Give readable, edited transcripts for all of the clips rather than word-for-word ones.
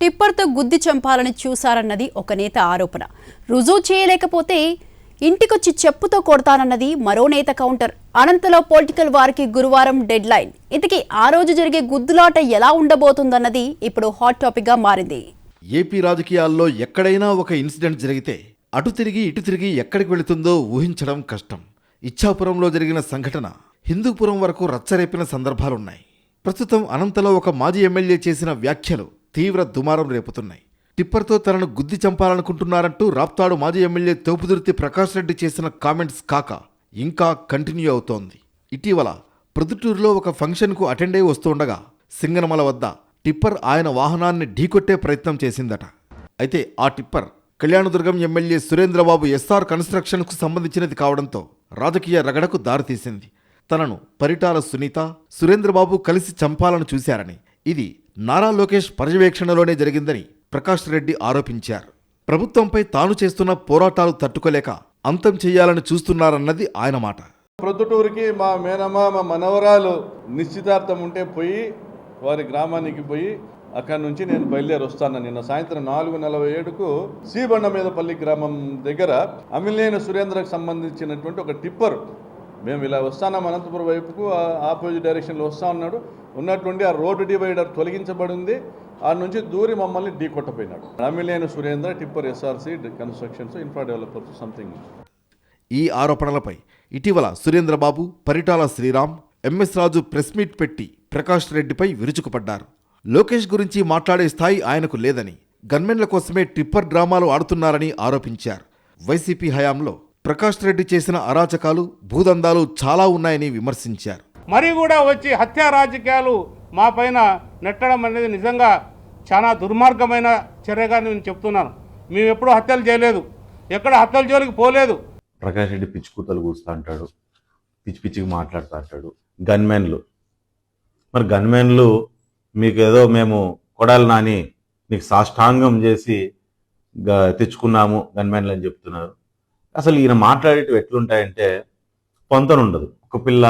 టిప్పర్తో గుద్ది చంపాలని చూశారన్నది ఒక నేత ఆరోపణ. రుజువు చేయలేకపోతే ఇంటికొచ్చి చెప్పుతో కొడతానన్నది మరో నేత కౌంటర్. అనంతలో పొలిటికల్ వారికి గురువారం డెడ్ లైన్. ఇంతకీ ఆ రోజు జరిగే గుద్దులాట ఎలా ఉండబోతుందన్నది ఇప్పుడు హాట్ టాపిక్ గా మారింది. ఏపీ రాజకీయాల్లో ఎక్కడైనా ఒక ఇన్సిడెంట్ జరిగితే అటు తిరిగి ఇటు తిరిగి ఎక్కడికి వెళుతుందో ఊహించడం కష్టం. ఇచ్చాపురంలో జరిగిన సంఘటన హిందూపురం వరకు రచ్చరేపిన సందర్భాలున్నాయి. ప్రస్తుతం అనంతలో ఒక మాజీ ఎమ్మెల్యే చేసిన వ్యాఖ్యలు తీవ్ర దుమారం రేపుతున్నాయి. టిప్పర్తో తనను గుద్ది చంపాలనుకుంటున్నారంటూ రాప్తాడు మాజీ ఎమ్మెల్యే తోపుదుర్తి ప్రకాష్ రెడ్డి చేసిన కామెంట్స్ కాక ఇంకా కంటిన్యూ అవుతోంది. ఇటీవల ప్రొద్దుటూరులో ఒక ఫంక్షన్కు అటెండ్ అయి వస్తుండగా సింగనమల వద్ద టిప్పర్ ఆయన వాహనాన్ని ఢీకొట్టే ప్రయత్నం చేసిందట. అయితే ఆ tipper Kalyanadurgam MLA Surendrababu SR కన్స్ట్రక్షన్కు సంబంధించినది కావడంతో రాజకీయ రగడకు దారితీసింది. తనను పరిటాల సునీత, సురేంద్రబాబు కలిసి చంపాలని చూశారని, ఇది నారా లోకేష్ పర్యవేక్షణలోనే జరిగిందని ప్రకాష్ రెడ్డి ఆరోపించారు. ప్రభుత్వంపై తాను చేస్తున్న పోరాటాలు తట్టుకోలేక అంతం చేయాలని చూస్తున్నారన్నది ఆయన మాట. ప్రొద్దుటూరుకి మా మేనమ్మ మా మనవరాలు నిశ్చితార్థం ఉంటే పోయి వారి గ్రామానికి పోయి అక్కడి నుంచి నేను బయలుదేరి వస్తాను. నిన్న సాయంత్రం 4:47కు శ్రీబండమీదపల్లి గ్రామం దగ్గర అమిలేని సురేంద్రకు సంబంధించినటువంటి ఒక టిప్పర్ మేము ఇలా వస్తాం అనంతపురం వైపుకు ఆపోజిట్ డైరెక్షన్లో వస్తా ఉన్నాడు. ఉన్నటువంటి ఆ రోడ్డు డివైడర్ తొలగించబడింది. ఆ నుంచి దూరి మమ్మల్ని ఢీ కొట్టపోయినాడు. అమిలేని Surendra, tipper, SRC constructions, infra developers something. ఈ ఆరోపణలపై ఇటీవల Surendrababu, Paritala Sriram, MS Raju press meet పెట్టి ప్రకాష్ రెడ్డిపై విరుచుకుపడ్డారు. లోకేష్ గురించి మాట్లాడే స్థాయి ఆయనకు లేదని, గన్మెన్ల కోసమే టిప్పర్ డ్రామాలు ఆడుతున్నారని ఆరోపించారు. వైసీపీ హయాంలో ప్రకాష్ రెడ్డి చేసిన అరాచకాలు, భూదందాలు చాలా ఉన్నాయని విమర్శించారు. మరి కూడా వచ్చి హత్యా రాజకీయాలు మా పైన నెట్టడం అనేది నిజంగా చాలా దుర్మార్గమైన చర్యగా నేను చెప్తున్నాను. మేము ఎప్పుడూ హత్యలు చేయలేదు, ఎక్కడ హత్యల జోలికి పోలేదు. ప్రకాష్ రెడ్డి పిచ్చి కూతలు కూస్తూ అంటాడు, పిచ్చి పిచ్చికి మాట్లాడుతూ అంటాడు. గన్మెన్లు, మరి గన్మెన్లు మీకు ఏదో మేము కొడాలి నాని నీకు సాష్టాంగం చేసి తెచ్చుకున్నాము గన్మెన్లు అని చెప్తున్నారు. అసలు ఈయన మాట్లాడేటివి ఎట్లుంటాయంటే పొంతనుండదు. ఒక పిల్ల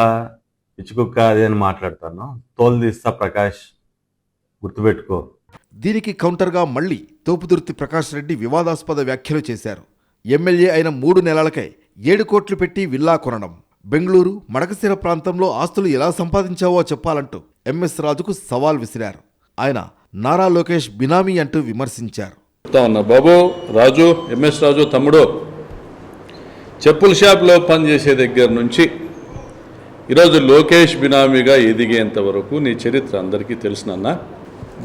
పిచ్చుకుక్క అదే అని మాట్లాడతాను, తోలు తీస్తా ప్రకాష్, గుర్తుపెట్టుకో. దీనికి కౌంటర్గా మళ్లీ తోపుదుర్తి ప్రకాష్ రెడ్డి వివాదాస్పద వ్యాఖ్యలు చేశారు. ఎమ్మెల్యే అయిన 3 నెలలకై 7 కోట్లు పెట్టి విల్లా కొనడం, బెంగళూరు, మడకశిర ప్రాంతంలో ఆస్తులు ఎలా సంపాదించావో చెప్పాలంటూ ఎంఎస్ రాజుకు సవాల్ విసిరారు. ఆయన నారా లోకేష్ బినామీ అంటూ విమర్శించారు. బాబు రాజు, ఎంఎస్ రాజు తమ్ముడు, చెప్పుల షాప్లో పనిచేసే దగ్గర నుంచి ఈరోజు లోకేష్ బినామీగా ఎదిగేంత వరకు నీ చరిత్ర అందరికీ తెలుసునన్న.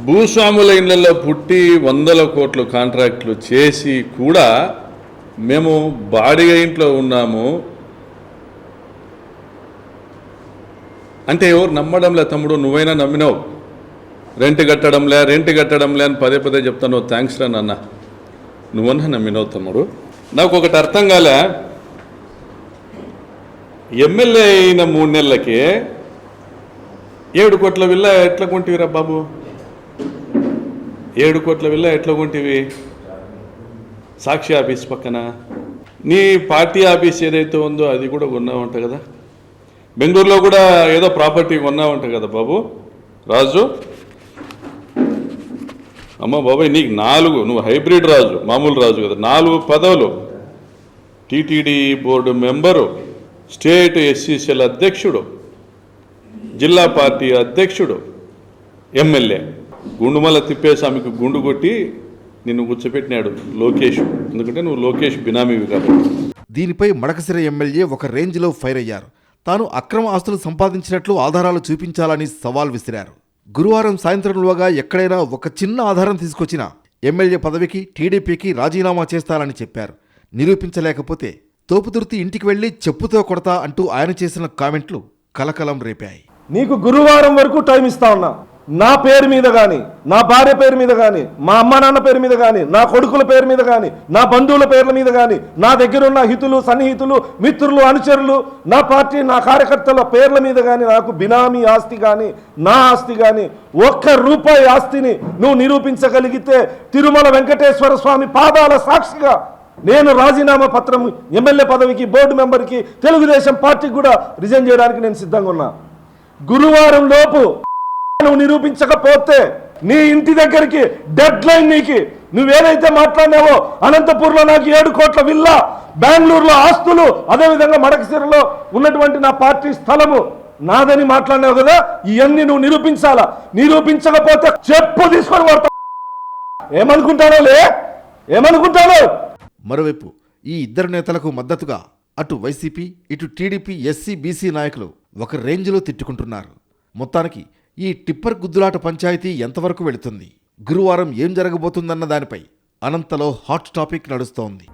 భూస్వాముల ఇళ్లలో పుట్టి 100 కోట్ల కాంట్రాక్టులు చేసి కూడా మేము బాడిగ ఇంట్లో ఉన్నాము అంటే ఎవరు నమ్మడంలే తమ్ముడు. నువ్వైనా నమ్మినావు. రెంట్ కట్టడంలే అని పదే పదే చెప్తాను. థ్యాంక్స్ రా నాన్న, నువ్వన్నా నమ్మినావు తమ్ముడు. నాకు ఒకటి అర్థం కాలే, ఎమ్మెల్యే అయిన 3 నెలలకే 7 కోట్ల విల్లా ఎట్లా కొంటివిరా బాబు? 7 కోట్ల విల్లా ఎట్లా కొంటివి? సాక్షి ఆఫీస్ పక్కన నీ పార్టీ ఆఫీస్ ఏదైతే ఉందో అది కూడా కొన్నావంట కదా. బెంగళూరులో కూడా ఏదో ప్రాపర్టీ కొన్నావంట కదా బాబు రాజు. అమ్మ బాబాయ్, నీకు 4, నువ్వు హైబ్రిడ్ రాజు, మామూలు రాజు కదా, 4 పదవులు: TTD board member, state SCCL అధ్యక్షుడు, జిల్లా పార్టీ అధ్యక్షుడు, ఎమ్మెల్యే. గుండుమల తిప్పేస్వామికి గుండు కొట్టి నిన్ను కూర్చోపెట్టినాడు లోకేష్, ఎందుకంటే నువ్వు లోకేష్ బినామీవి కాబట్టి. దీనిపై మడకశిర ఎమ్మెల్యే ఒక రేంజ్లో ఫైర్ అయ్యారు. తాను అక్రమ ఆస్తులు సంపాదించినట్లు ఆధారాలు చూపించాలని సవాల్ విసిరారు. గురువారం సాయంత్రంలోగా ఎక్కడైనా ఒక చిన్న ఆధారం తీసుకొచ్చినా ఎమ్మెల్యే పదవికి, టీడీపీకి రాజీనామా చేస్తానని చెప్పారు. నిరూపించలేకపోతే తోపుదుర్తి ఇంటికి వెళ్లి చెప్పుతో కొడతా అంటూ ఆయన చేసిన కామెంట్లు కలకలం రేపాయి. నీకు గురువారం వరకు టైం ఇస్తా ఉన్నా. నా పేరు మీద కానీ, నా భార్య పేరు మీద కానీ, మా అమ్మ నాన్న పేరు మీద కానీ, నా కొడుకుల పేరు మీద కానీ, నా బంధువుల పేర్ల మీద కానీ, నా దగ్గర ఉన్న హితులు, సన్నిహితులు, మిత్రులు, అనుచరులు, నా పార్టీ, నా కార్యకర్తల పేర్ల మీద కానీ నాకు బినామీ ఆస్తి కానీ, నా ఆస్తి కానీ, 1 రూపాయి ఆస్తిని నువ్వు నిరూపించగలిగితే తిరుమల వెంకటేశ్వర స్వామి పాదాల సాక్షిగా నేను రాజీనామా పత్రం ఎమ్మెల్యే పదవికి, బోర్డు మెంబర్కి, తెలుగుదేశం పార్టీకి కూడా రిజైన్ చేయడానికి నేను సిద్ధంగా ఉన్నా. గురువారం లోపు నువ్వు నిరూపించకపోతే నీ ఇంటి దగ్గరికి డెడ్ లైన్ నీకి నువ్వేదైతే మాట్లాడినావో అనంతపూర్లో నాకు 7 కోట్ల విల్లా, బెంగళూరులో ఆస్తులు, అదేవిధంగా మడకసిరలో ఉన్నటువంటి నా పార్టీ స్థలము నాదని మాట్లాడినావు కదా, ఇవన్నీ నువ్వు నిరూపించాలా. నిరూపించకపోతే చెప్పు తీసుకొని పడతా. ఏమనుకుంటానో మరోవైపు ఈ ఇద్దరు నేతలకు మద్దతుగా అటు వైసీపీ ఇటు టీడీపీ ఎస్సీ బీసీ నాయకులు ఒక రేంజ్లో తిట్టుకుంటున్నారు. మొత్తానికి ఈ టిప్పర్ గుద్దులాట పంచాయతీ ఎంతవరకు వెళుతుంది, గురువారం ఏం జరగబోతుందన్న దానిపై అనంతలో హాట్ టాపిక్ నడుస్తోంది.